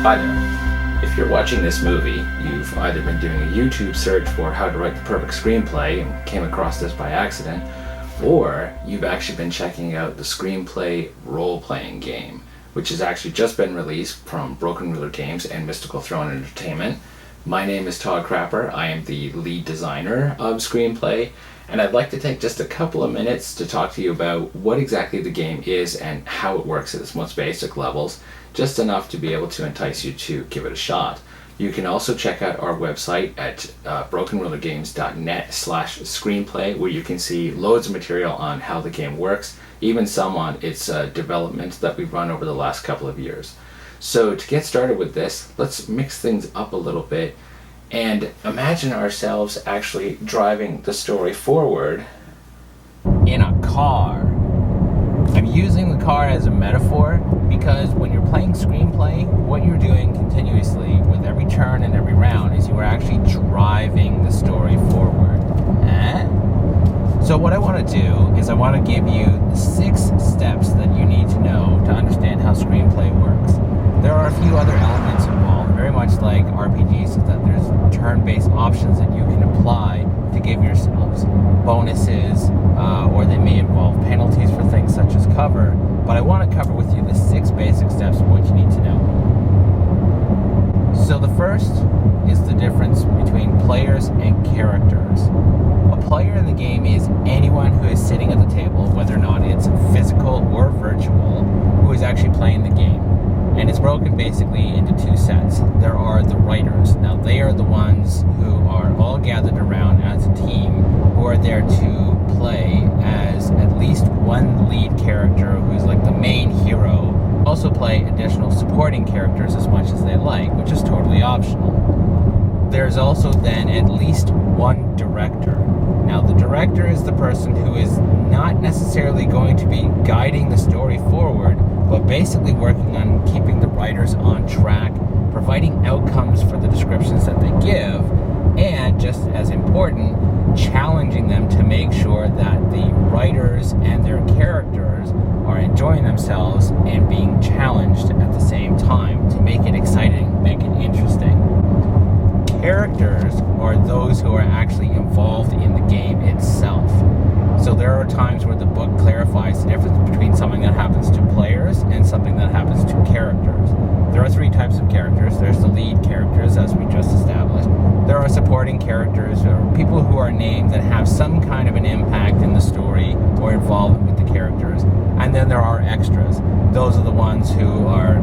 Hi there. If you're watching this movie, you've either been doing a YouTube search for how to write the perfect screenplay and came across this by accident, or you've actually been checking out the Screenplay role-playing game, which has actually just been released from Broken Ruler Games and Mystical Throne Entertainment. My name is Todd Crapper. I am the lead designer of Screenplay, and I'd like to take just a couple of minutes to talk to you about what exactly the game is and how it works at its most basic levels, just enough to be able to entice you to give it a shot. You can also check out our website at brokenrulergames.net/screenplay, where you can see loads of material on how the game works, even some on its development that we've run over the last couple of years. So to get started with this, let's mix things up a little bit and imagine ourselves actually driving the story forward in a car. I'm using the car as a metaphor because when you're playing Screenplay, what you're doing continuously with every turn and every round is you are actually driving the story forward. So what I want to do is I want to give you the 6 steps that you need to know to understand how Screenplay works. There are a few other elements involved, very much like RPGs, so that there's turn-based options that you can apply to give yourselves bonuses, or they may involve penalties for things such as cover. But I want to cover with you the 6 basic steps of what you need to know. So the first is the difference between players and characters. A player in the game is anyone who is sitting at the table, whether or not it's physical or virtual, who is actually playing the game. And it's broken basically into 2 sets. There are the writers. Now they are the ones who are all gathered around as a team, who are there to play as at least one lead character who's like the main hero. Also play additional supporting characters as much as they like, which is totally optional. There's also then at least one director. Now the director is the person who is not necessarily going to be guiding the story forward, but basically working on keeping the writers on track, providing outcomes for the descriptions that they give, and just as important, challenging them to make sure that the writers and their characters are enjoying themselves and being challenged at the same time to make it exciting, make it interesting. Characters are those who are actually involved in the game itself. So there are times where the book clarifies the difference between something that happens to players and something that happens to characters. There are 3 types of characters. There's the lead characters, as we just established. There are supporting characters, or people who are named that have some kind of an impact in the story or involvement with the characters. And then there are extras. Those are the ones who are,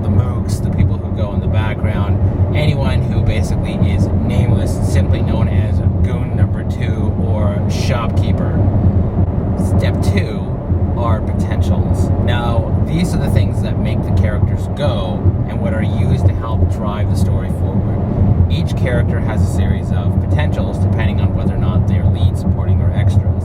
the mooks, the people who go in the background, anyone who basically is nameless, simply known as Goon Number 2 or Shopkeeper. Step 2 are potentials. Now, these are the things that make the characters go and what are used to help drive the story forward. Each character has a series of potentials depending on whether or not they're lead, supporting, or extras.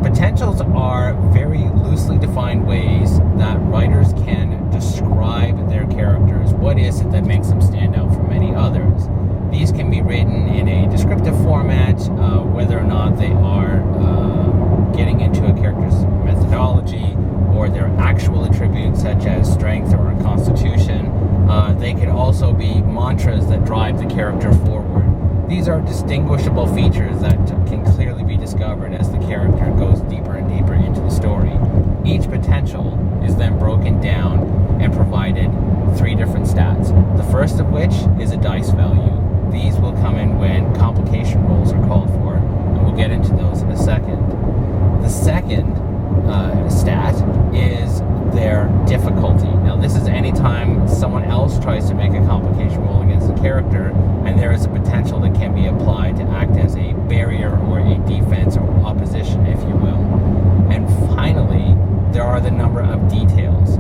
Potentials are very loosely defined ways that writers can describe their characters. What is it that makes them stand out from many others? These can be written in a descriptive format, whether or not they are getting into a character's methodology or their actual attributes such as strength or constitution. They could also be mantras that drive the character forward. These are distinguishable features that can clearly be discovered as the character goes deeper and deeper into the story. Each potential is then broken down and provided 3 different stats. The first of which is a dice value. These will come in when complication rolls are called for, and we'll get into those in a second. The second stat is their difficulty. Now this is anytime someone else tries to make a complication roll against a character, and there is a potential that can be applied to act as a barrier or a defense or opposition, if you will. And finally, there are the number of details.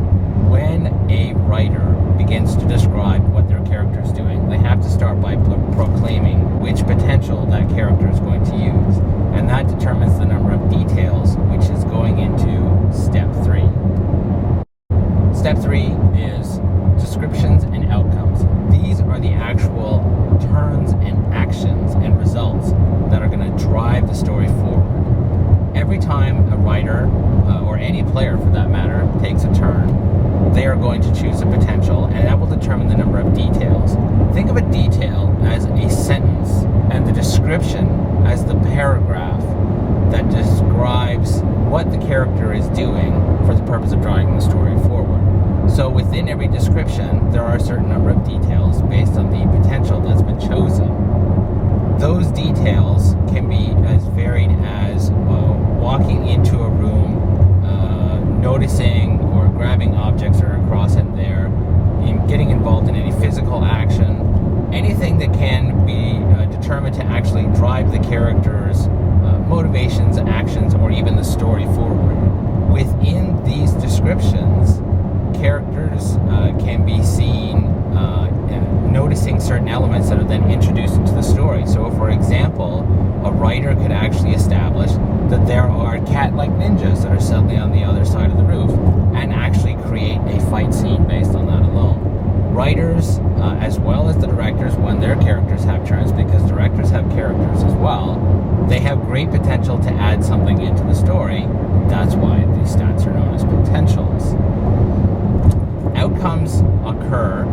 When a writer begins to describe what their character is doing, they have to start by proclaiming which potential that character is going to use. And that determines the number of details, which is going into step 3. Step 3 is descriptions and outcomes. These are the actual turns and actions and results that are going to drive the story forward. Every time a writer, or any player for that matter, takes a turn, they are going to choose a potential, and that will determine the are a certain number of details based on the potential that's been chosen. Those details can be as varied as walking into a room, noticing or grabbing objects that are across in there, getting involved in any physical action, anything that can be determined to actually drive the character's motivations, actions, or even the story forward. Within these descriptions, characters can be seen noticing certain elements that are then introduced into the story. So, for example, a writer could actually establish that there are cat-like ninjas that are suddenly on the other side of the roof and actually create a fight scene based on that alone. Writers, as well as the directors, when their characters have turns, because directors have characters as well, they have great potential to add something into the story. That's why these stats are known as potentials. Outcomes occur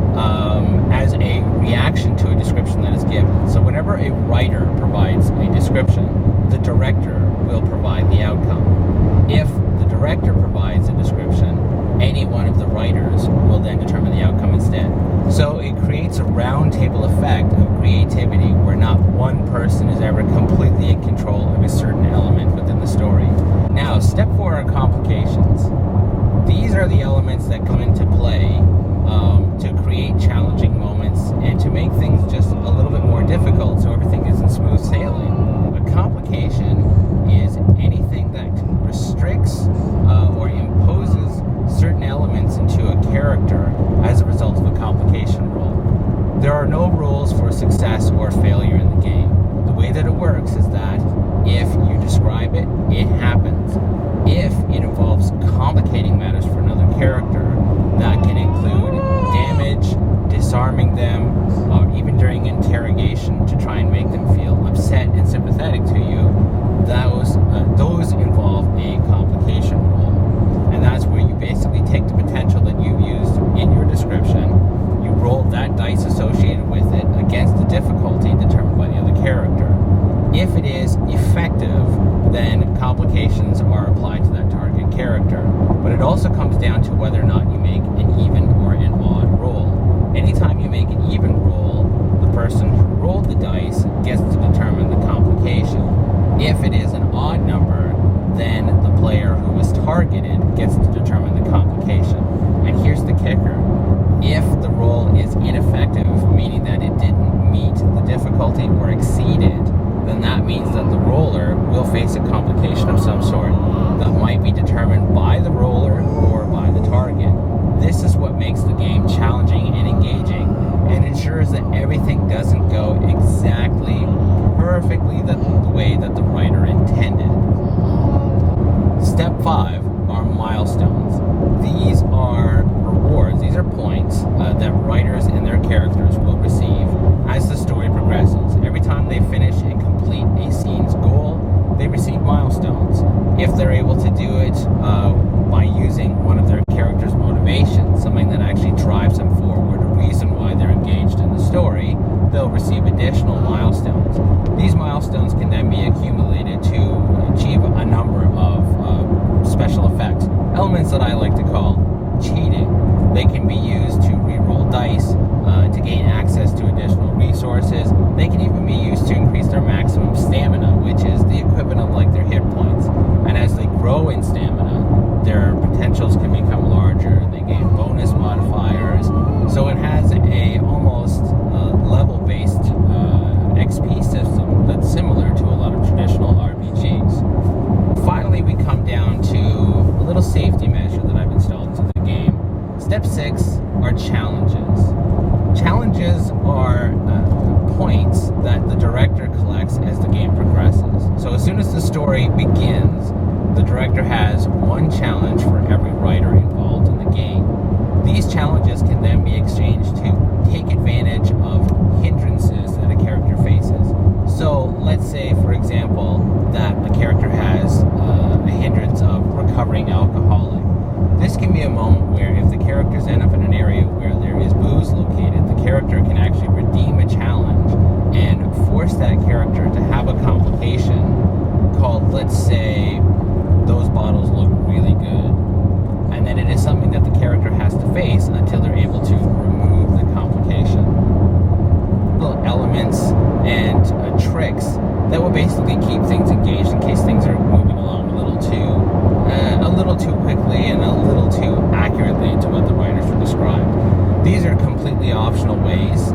as a reaction to a description that is given. So whenever a writer provides a description, the director will provide the outcome. If the director provides a description, any one of the writers will then determine the outcome instead. So it creates a round table effect of creativity where not one person is ever completely in control of a certain element within the story. Now, step 4 are complications. These are the elements that come into play to create challenging moments and to make things just a little bit more difficult so everything isn't smooth sailing. A complication is anything that restricts or imposes certain elements into a character as a result of a complication rule. There are no rules for success or failure in the game. The way that it works is that if you describe it, it happens. If it involves complicating matters for another character, that can include damage, disarming them, or even during interrogation to try and make them feel upset and sympathetic to you, those involve a complication rule. And that's where you basically take the potential that you've used in your description, you roll that dice associated with it against the difficulty determined by the other character. If it is effective, then complications are applied to that target character. But it also comes down to whether or not you make an even or an odd roll. Anytime you make an even roll, the person who rolled the dice gets to determine the complication. If it is an odd number, then the player who was targeted gets to determine the complication. And here's the kicker. If the roll is ineffective, meaning that it didn't meet the difficulty or exceed it, then that means that the roller will face a complication of some sort that might be determined by the roller or by the target. This is what makes the game challenging and engaging and ensures that everything doesn't go exactly perfectly the way that the writer intended. Step 5 are milestones. These are rewards, these are points that writers and their characters will receive as the story progresses. Every time they finish and complete a scene's goal, they receive milestones. If they're able to do it by using one of their character's motivations, something that actually drives them forward, a reason why they're engaged in the story, they'll receive additional milestones. These milestones can then be accumulated to achieve a number of special effects, elements that I like to call cheating. They can be used to re-roll dice, to gain access to additional resources. They can even be used to increase their maximum stamina, which is the equivalent of like their hit points. And as they grow in stamina, their potentials can become larger. They gain bonus modifiers. So it has a almost level-based XP system that's similar to a lot of traditional RPGs. Finally, we come down to a little safety measure that I've installed into the game. Step 6 are challenges. Challenges are points that the director collects as the game progresses. So as soon as the story begins, the director has one challenge for every writer involved in the game. These challenges can then be exchanged to take advantage of hindrances that a character faces. So let's say, for example, that a character has a hindrance of recovering alcoholic. This can be a moment where if the characters end up in an area where there is booze located, the character can actually redeem a challenge and force that character to have a complication called, let's say, those bottles look really good. And then it is something that the character has to face until they're able to remove optional ways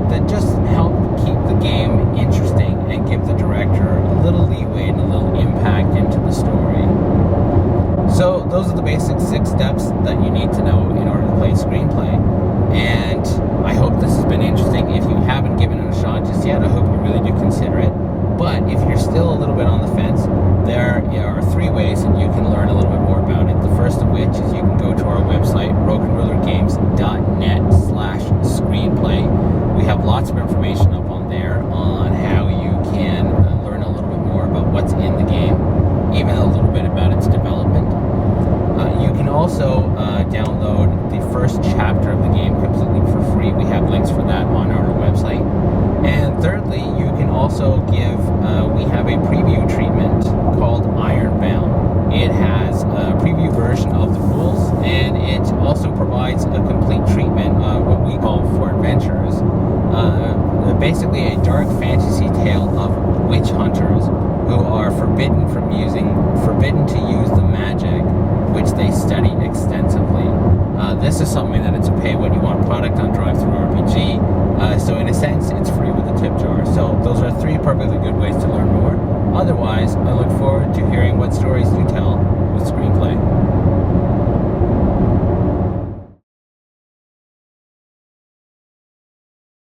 that just help keep the game interesting and give the director a little leeway and a little impact into the story. So those are the basic 6 steps that you need to know in order to play screenplay. And I hope this has been interesting. If you haven't given it a shot just yet, I hope you really do consider it. But if you're still a little bit on the fence, there are 3 ways that you can learn a little bit more about it. The first of which is you can go to our website, brokenrulergames.net/screenplay. We have lots of information up on there on how you can learn a little bit more about what's in the game, even a little bit about its development. You can also download the first chapter of the game completely for free. We have links for that on our website. And thirdly, you can also we have a preview treatment called Ironbound. It has a preview version of the rules, and it also provides a complete treatment, what we call for adventurers. Basically a dark fantasy tale of witch hunters who are forbidden to use the magic which they study extensively. This is something that it's a pay what you want product on Drive-Thru-RPG. So in a sense, it's free with a tip jar. So those are 3 perfectly good ways to learn more. Otherwise,